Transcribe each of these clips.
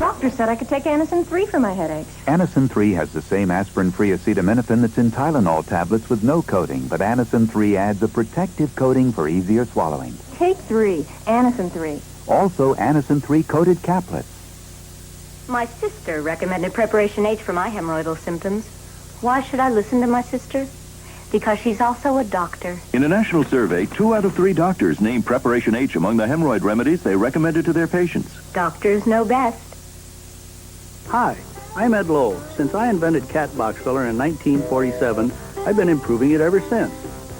doctor said I could take Anacin 3 for my headaches. Anacin 3 has the same aspirin-free acetaminophen that's in Tylenol tablets with no coating, but Anacin 3 adds a protective coating for easier swallowing. Take 3, Anacin 3. Also, Anacin 3 coated caplets. My sister recommended Preparation H for my hemorrhoidal symptoms. Why should I listen to my sister? Because she's also a doctor. In a national survey, 2 out of 3 doctors named Preparation H among the hemorrhoid remedies they recommended to their patients. Doctors know best. Hi, I'm Ed Lowe. Since I invented cat box filler in 1947, I've been improving it ever since.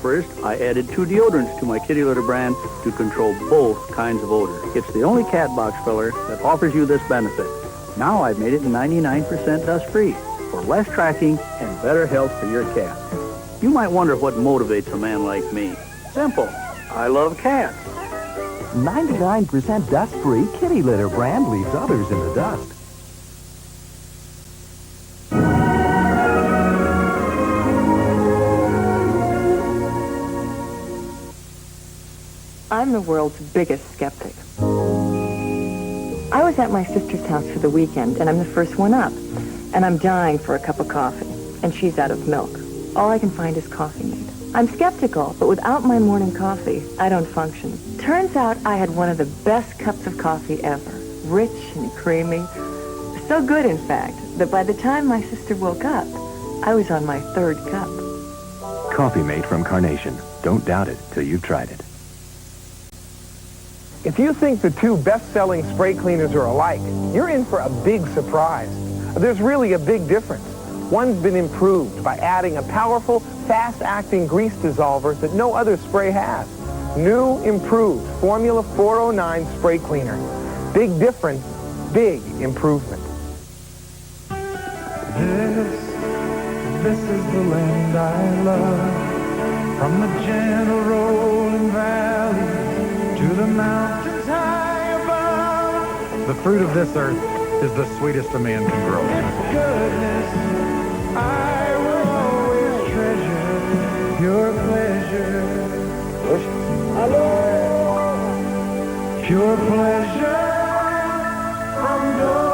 First, I added 2 deodorants to my kitty litter brand to control both kinds of odor. It's the only cat box filler that offers you this benefit. Now I've made it 99% dust-free for less tracking and better health for your cat. You might wonder what motivates a man like me. Simple. I love cats. 99% dust-free kitty litter brand leaves others in the dust. I'm the world's biggest skeptic. I was at my sister's house for the weekend, and I'm the first one up. And I'm dying for a cup of coffee, and she's out of milk. All I can find is Coffee-Mate. I'm skeptical, but without my morning coffee, I don't function. Turns out I had one of the best cups of coffee ever. Rich and creamy. So good, in fact, that by the time my sister woke up, I was on my 3rd cup. Coffee-Mate from Carnation. Don't doubt it till you've tried it. If you think the 2 best-selling spray cleaners are alike, you're in for a big surprise. There's really a big difference. One's been improved by adding a powerful, fast-acting grease dissolver that no other spray has. New, improved Formula 409 spray cleaner. Big difference, big improvement. This is the land I love. From the gentle rolling valleys to the mountains high above. The fruit of this earth is the sweetest a man can grow. Its goodness I will always treasure. Pure pleasure. Pure pleasure from Dole.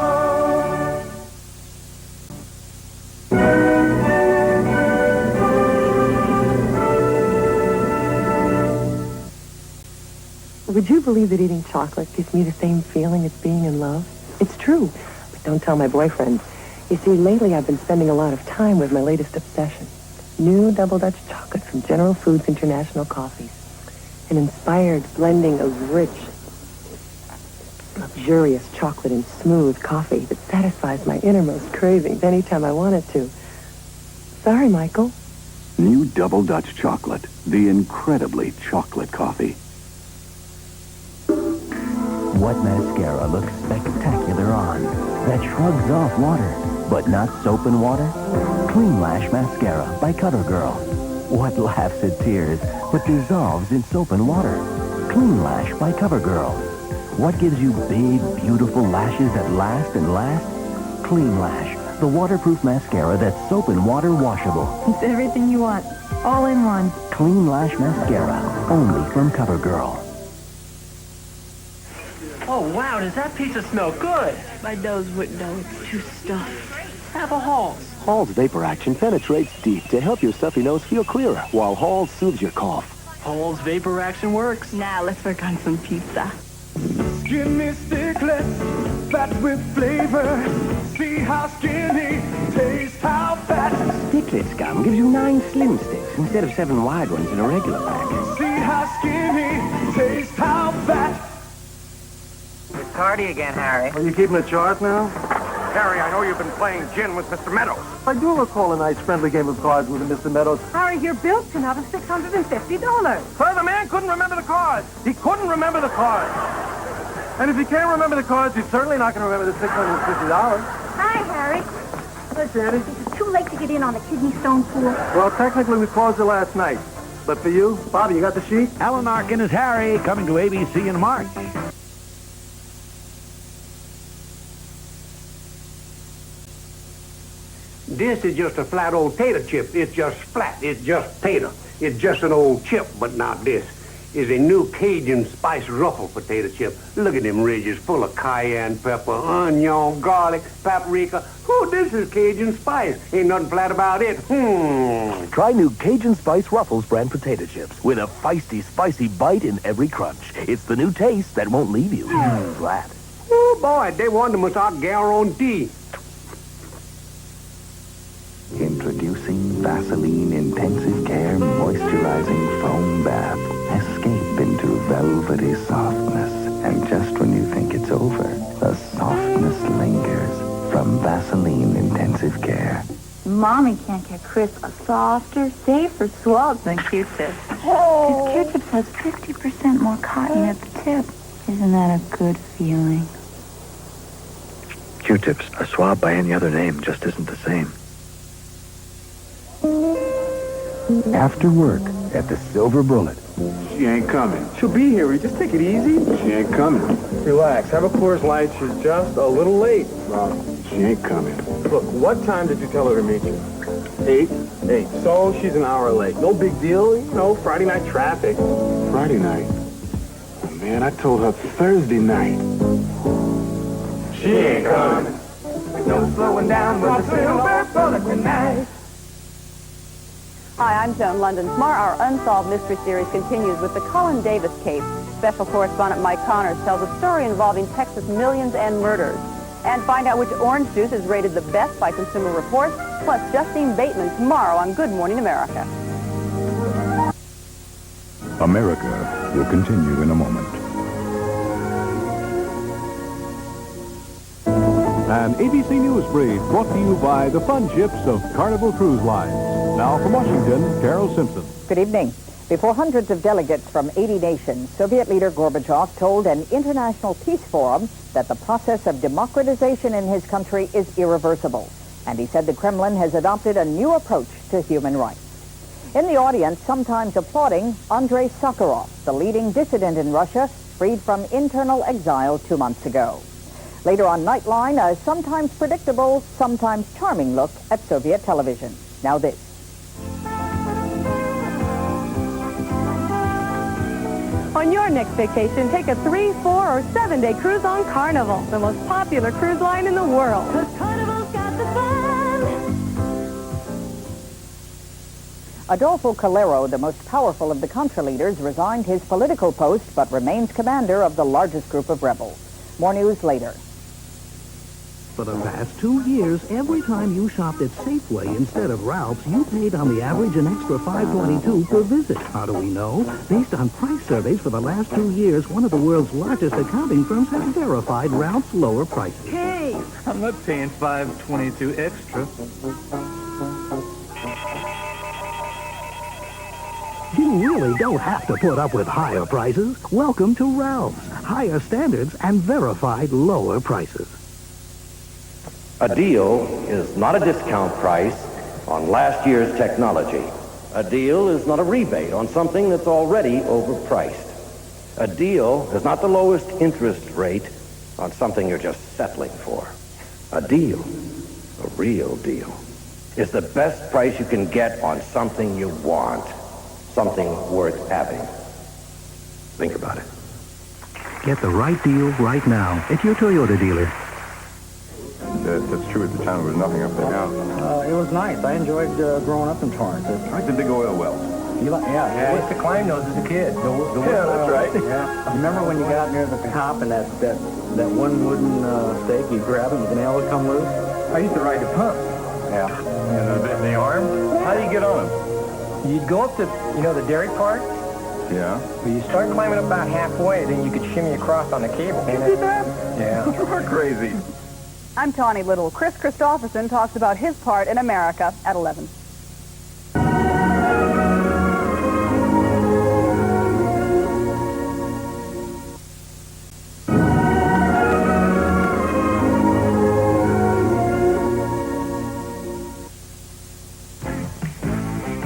Would you believe that eating chocolate gives me the same feeling as being in love? It's true, but don't tell my boyfriend. You see, lately I've been spending a lot of time with my latest obsession. New Double Dutch chocolate from General Foods International Coffees. An inspired blending of rich, luxurious chocolate and smooth coffee that satisfies my innermost cravings anytime I want it to. Sorry, Michael. New Double Dutch Chocolate, the incredibly chocolate coffee. What mascara looks spectacular on? That shrugs off water, but not soap and water? Clean Lash Mascara by CoverGirl. What laughs at tears, but dissolves in soap and water? Clean Lash by CoverGirl. What gives you big, beautiful lashes that last and last? Clean Lash, the waterproof mascara that's soap and water washable. It's everything you want, all in one. Clean Lash Mascara, only from CoverGirl. Oh, wow, does that pizza smell good? My nose wouldn't know, it's too stuffed. Have a Halls. Halls Vapor Action penetrates deep to help your stuffy nose feel clearer, while Halls soothes your cough. Halls Vapor Action works. Now let's work on some pizza. Give me Sticklets, fat with flavor. See how skinny, taste how fat. Sticklets gum gives you 9 slim sticks instead of 7 wide ones in a regular pack. See how skinny, taste how fat. It's Cardi again, Harry. Are you keeping a chart now? Harry, I know you've been playing gin with Mr. Meadows. I do recall a nice friendly game of cards with Mr. Meadows. Harry, your bill's come out of $650. Sir, the man couldn't remember the cards. He couldn't remember the cards. And if you can't remember the cards, you're certainly not going to remember the $650. Hi, Harry. Hi, Sandy. Is it too late to get in on the kidney stone pool? Well, technically, we closed it last night. But for you, Bobby, you got the sheet? Alan Arkin is Harry, coming to ABC in March. This is just a flat old tater chip. It's just flat. It's just tater. It's just an old chip, but not this. is a new Cajun spice ruffle potato chip. Look at them ridges full of cayenne pepper, onion, garlic, paprika. Oh, this is Cajun spice. Ain't nothing flat about it. Try new Cajun Spice Ruffles brand potato chips with a feisty, spicy bite in every crunch. It's the new taste that won't leave you flat. Oh, boy, they want the Mazda guarantee. Introducing Vaseline Intensive Care Moisturizing Foam Bath. Escape into velvety softness. And just when you think it's over, the softness lingers from Vaseline Intensive Care. Mommy can't get Chris a softer, safer swab than Q-tips. Oh. Because Q-tips has 50% more cotton at the tip. Isn't that a good feeling? Q-tips, a swab by any other name, just isn't the same. After work at the Silver Bullet. She ain't coming. She'll be here. Will you just take it easy? She ain't coming. Relax. Have a Coors Light. She's just a little late. Well, she ain't coming. Look, what time did you tell her to meet you? 8? So she's an hour late. No big deal. You know, Friday night traffic. Friday night? Oh, man, I told her Thursday night. She ain't coming. No slowing down with the Silver Bullet tonight. Hi, I'm Joan London. Tomorrow, our Unsolved Mystery Series continues with the Colin Davis case. Special correspondent Mike Connors tells a story involving Texas millions and murders. And find out which orange juice is rated the best by Consumer Reports, plus Justine Bateman tomorrow on Good Morning America. America will continue in a moment. An ABC News Brief brought to you by the fun ships of Carnival Cruise Lines. Now from Washington, Carol Simpson. Good evening. Before hundreds of delegates from 80 nations, Soviet leader Gorbachev told an international peace forum that the process of democratization in his country is irreversible. And he said the Kremlin has adopted a new approach to human rights. In the audience, sometimes applauding, Andrei Sakharov, the leading dissident in Russia, freed from internal exile 2 months ago. Later on Nightline, a sometimes predictable, sometimes charming look at Soviet television. Now this. On your next vacation, take a 3, 4, or 7-day cruise on Carnival, the most popular cruise line in the world. 'Cause Carnival's got the fun. Adolfo Calero, the most powerful of the Contra leaders, resigned his political post but remains commander of the largest group of rebels. More news later. For the past 2 years, every time you shopped at Safeway instead of Ralph's, you paid on the average an extra $5.22 per visit. How do we know? Based on price surveys for the last 2 years, one of the world's largest accounting firms has verified Ralph's lower prices. Hey, I'm not paying $5.22 extra. You really don't have to put up with higher prices. Welcome to Ralph's. Higher standards and verified lower prices. A deal is not a discount price on last year's technology. A deal is not a rebate on something that's already overpriced. A deal is not the lowest interest rate on something you're just settling for. A deal, a real deal, is the best price you can get on something you want, something worth having. Think about it. Get the right deal right now at your Toyota dealer. That's true. At the time, there was nothing up there. It was nice. I enjoyed growing up in Torrance. I like the big oil wells. Yeah, I used to climb those as a kid. Yeah, that's right. Yeah. Remember when you got near the top and that one wooden stake, you grab it and the nail would come loose? I used to ride the pump. Yeah. And the arm? How do you get on them? You'd go up to, the dairy part. Yeah. You start climbing up about halfway, then you could shimmy across on the cable. You did that? Yeah. You're crazy. I'm Tawny Little. Chris Christopherson talks about his part in America at 11.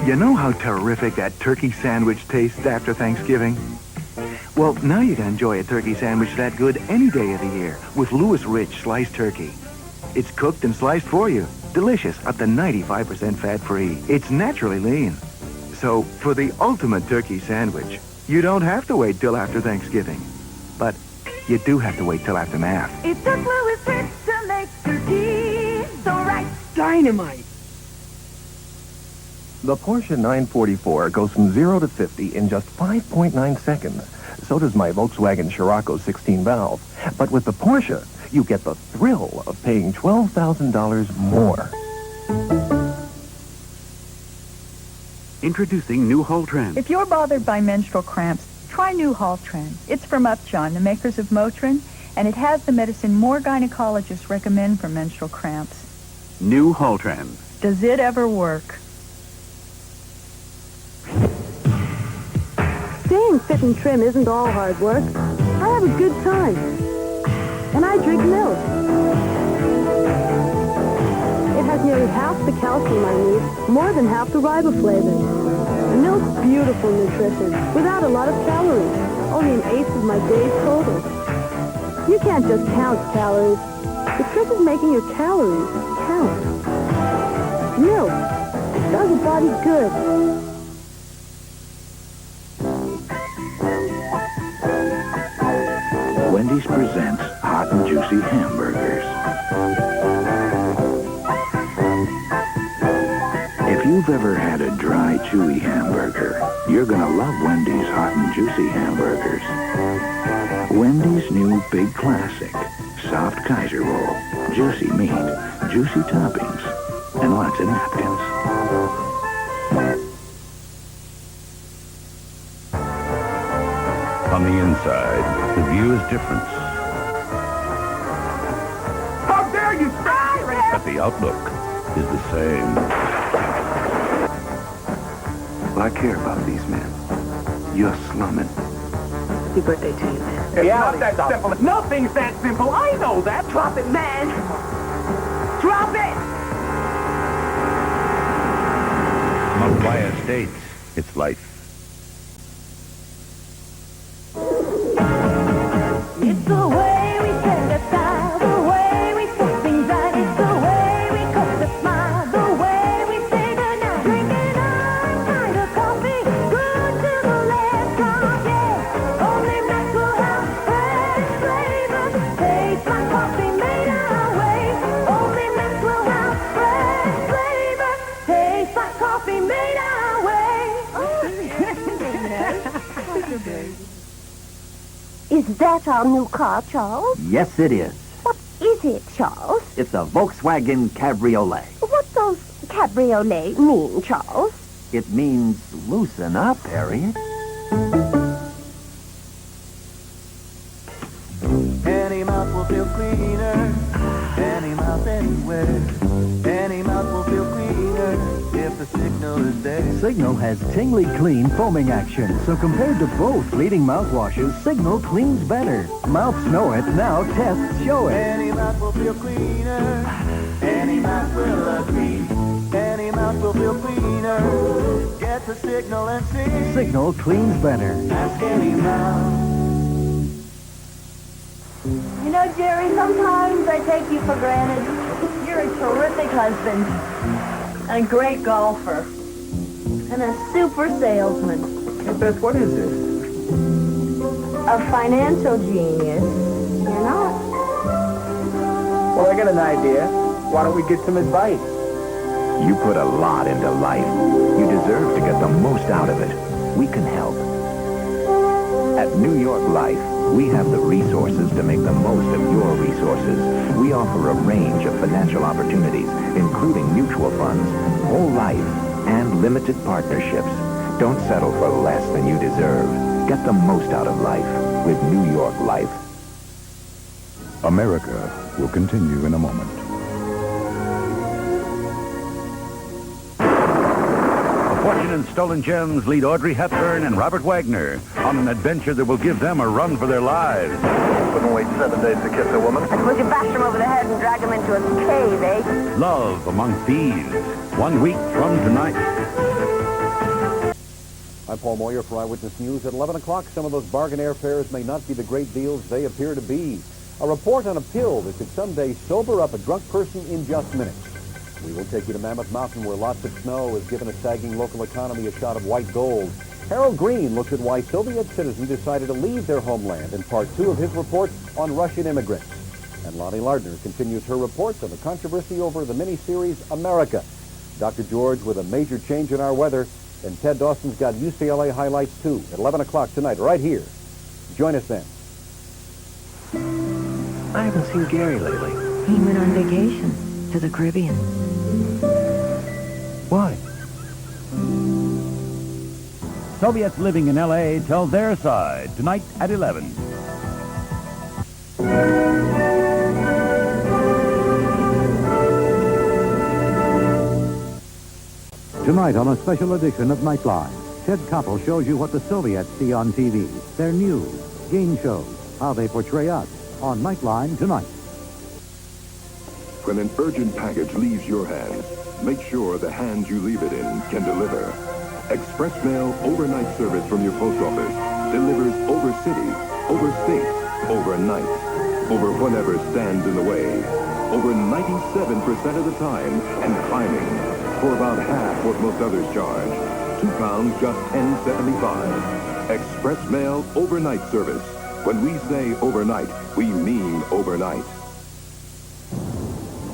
You know how terrific that turkey sandwich tastes after Thanksgiving? Well, now you can enjoy a turkey sandwich that good any day of the year with Louis Rich sliced turkey. It's cooked and sliced for you. Delicious, up to 95% fat-free. It's naturally lean. So, for the ultimate turkey sandwich, You don't have to wait till after Thanksgiving. But you do have to wait till after math. It took Louis Rich to make turkey so right. Dynamite. The Porsche 944 goes from 0 to 50 in just 5.9 seconds. So does my Volkswagen Scirocco 16-valve. But with the Porsche, you get the thrill of paying $12,000 more. Introducing new Haltran. If you're bothered by menstrual cramps, try new Haltran. It's from Upjohn, the makers of Motrin, and it has the medicine more gynecologists recommend for menstrual cramps. New Haltran. Does it ever work? Staying fit and trim isn't all hard work. I have a good time. And I drink milk. It has nearly half the calcium I need, more than half the riboflavin. Milk's beautiful nutrition, without a lot of calories. Only an eighth of my day's total. You can't just count calories. The trick is making your calories count. Milk does a body good. Wendy's presents hot and juicy hamburgers. If you've ever had a dry, chewy hamburger, you're gonna love Wendy's hot and juicy hamburgers. Wendy's new big classic, soft Kaiser roll, juicy meat, juicy toppings, and lots of napkins. On the inside, the view is different. How dare you stop me! But the outlook is the same. Well, I care about these men. You're slumming. Happy birthday to you, man. It's not that simple. Nothing's that simple. I know that. Drop it, man. Drop it! Mariah State, it's life. It's the way we set the style, the way we put things right. It's the way we cook the smile, the way we say goodnight. Drinking our kind of coffee, good to the last drop, yeah. Only Maxwell House, fresh flavor. Tastes like coffee made our way. Only Maxwell House, fresh flavor. Tastes like coffee made our way. Is that our new car, Charles? Yes, it is. What is it, Charles? It's a Volkswagen Cabriolet. What does cabriolet mean, Charles? It means loosen up, Harriet. Any mouth will feel cleaner. Any mouth anywhere. Any mouth will feel cleaner if the signal is there. Signal has tingly clean foaming action, so compared to both leading mouthwashes, Signal cleans better. Mouths know it, now tests show it. Any mouth will feel cleaner. Any mouth will agree. Any mouth will feel cleaner. Get the Signal and see. Signal cleans better. Ask any mouth. You know, Jerry, sometimes I take you for granted. You're a terrific husband, a great golfer, and a super salesman. Hey, Beth, what is this? A financial genius. You're not. Well, I got an idea. Why don't we get some advice? You put a lot into life. You deserve to get the most out of it. We can help. At New York Life, we have the resources to make the most of your resources. We offer a range of financial opportunities, including mutual funds, whole life, and limited partnerships. Don't settle for less than you deserve. Get the most out of life with New York Life. America will continue in a moment. Fortune and Stolen Gems lead Audrey Hepburn and Robert Wagner on an adventure that will give them a run for their lives. Couldn't wait 7 days to kiss a woman. I suppose you bashed him over the head and dragged him into a cave, eh? Love Among Thieves, 1 week from tonight. I'm Paul Moyer for Eyewitness News. At 11 o'clock, some of those bargain airfares may not be the great deals they appear to be. A report on a pill that could someday sober up a drunk person in just minutes. We will take you to Mammoth Mountain, where lots of snow has given a sagging local economy a shot of white gold. Harold Green looks at why Soviet citizens decided to leave their homeland in part 2 of his report on Russian immigrants. And Lonnie Lardner continues her reports on the controversy over the miniseries America. Dr. George with a major change in our weather, and Ted Dawson's got UCLA highlights too at 11 o'clock tonight, right here. Join us then. I haven't seen Gary lately. He went on vacation to the Caribbean. Why? Soviets living in L.A. tell their side tonight at 11. Tonight on a special edition of Nightline, Ted Koppel shows you what the Soviets see on TV, their news, game shows, how they portray us on Nightline tonight. When an urgent package leaves your hands, make sure the hands you leave it in can deliver. Express Mail overnight service from your post office delivers over city, over state, overnight, over whatever stands in the way, over 97% of the time, and climbing, for about half what most others charge. £2, just $10.75. Express Mail overnight service. When we say overnight, we mean overnight.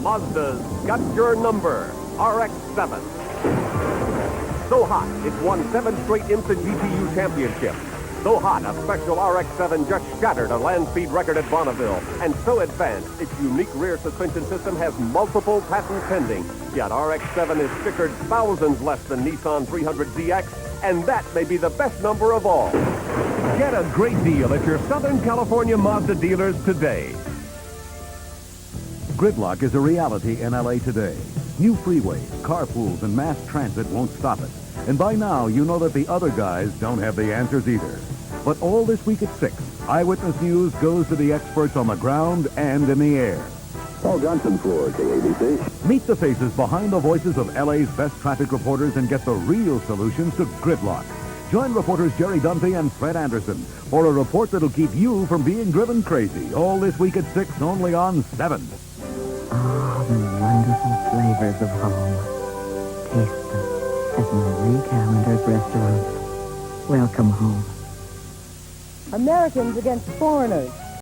Mazda's got your number, RX-7. So hot, it's won 7 straight IMSA GPU championships. So hot, a special RX-7 just shattered a land speed record at Bonneville. And so advanced, its unique rear suspension system has multiple patents pending. Yet RX-7 is stickered thousands less than Nissan 300ZX, and that may be the best number of all. Get a great deal at your Southern California Mazda dealers today. Gridlock is a reality in L.A. today. New freeways, carpools, and mass transit won't stop it. And by now, you know that the other guys don't have the answers either. But all this week at 6, Eyewitness News goes to the experts on the ground and in the air. Paul Johnson for KABC. Meet the faces behind the voices of L.A.'s best traffic reporters and get the real solutions to gridlock. Join reporters Jerry Dunphy and Fred Anderson for a report that'll keep you from being driven crazy. All this week at 6, only on 7. Oh, the wonderful flavors of home. Taste them at Marie Callender's restaurant. Welcome home. Americans against foreigners.